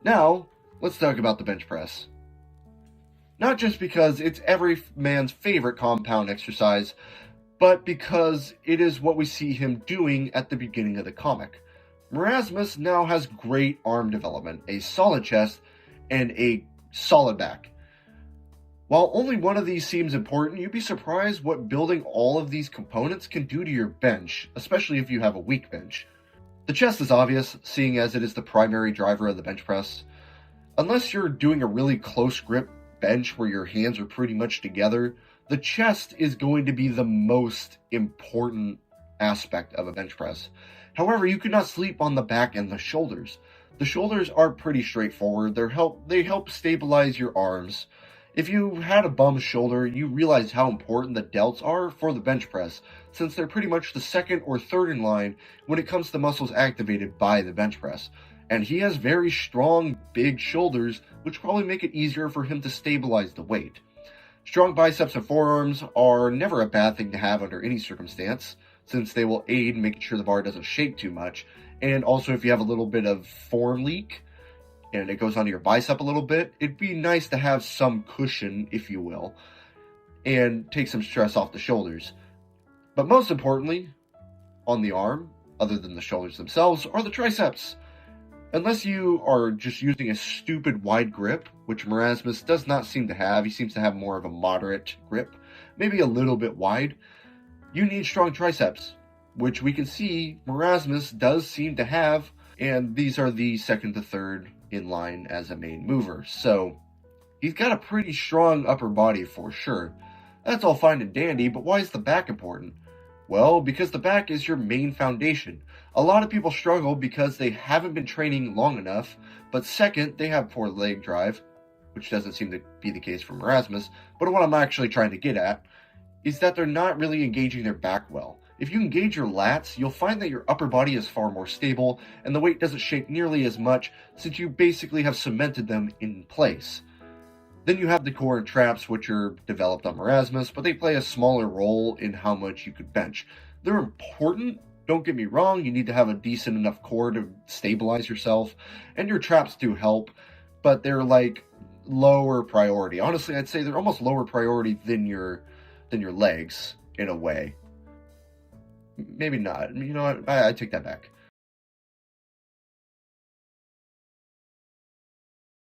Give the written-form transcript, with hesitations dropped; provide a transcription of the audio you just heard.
Now, let's talk about the bench press. Not just because it's every man's favorite compound exercise, but because it is what we see him doing at the beginning of the comic. Merasmus now has great arm development, a solid chest, and a solid back. While only one of these seems important, you'd be surprised what building all of these components can do to your bench, especially if you have a weak bench. The chest is obvious, seeing as it is the primary driver of the bench press. Unless you're doing a really close grip bench where your hands are pretty much together, the chest is going to be the most important aspect of a bench press. However, you cannot sleep on the back and the shoulders. The shoulders are pretty straightforward. They help stabilize your arms. If you had a bum shoulder, you realize how important the delts are for the bench press, since they're pretty much the second or third in line when it comes to muscles activated by the bench press. And he has very strong, big shoulders, which probably make it easier for him to stabilize the weight. Strong biceps and forearms are never a bad thing to have under any circumstance, since they will aid in making sure the bar doesn't shake too much. And also, if you have a little bit of form leak, and it goes onto your bicep a little bit, it'd be nice to have some cushion, if you will, and take some stress off the shoulders. But most importantly, on the arm, other than the shoulders themselves, are the triceps. Unless you are just using a stupid wide grip, which Merasmus does not seem to have, he seems to have more of a moderate grip, maybe a little bit wide, you need strong triceps, which we can see Merasmus does seem to have, and these are the second to third in line as a main mover. So he's got a pretty strong upper body for sure. That's all fine and dandy, but why is the back important? Well, because the back is your main foundation. A lot of people struggle because they haven't been training long enough, but second, they have poor leg drive, which doesn't seem to be the case for Merasmus, but what I'm actually trying to get at is that they're not really engaging their back well. If you engage your lats, you'll find that your upper body is far more stable, and the weight doesn't shake nearly as much since you basically have cemented them in place. Then you have the core and traps, which are developed on Merasmus, but they play a smaller role in how much you could bench. They're important, don't get me wrong, you need to have a decent enough core to stabilize yourself, and your traps do help, but they're like lower priority. Honestly, I'd say they're almost lower priority than your legs, in a way. Maybe not. You know what? I take that back.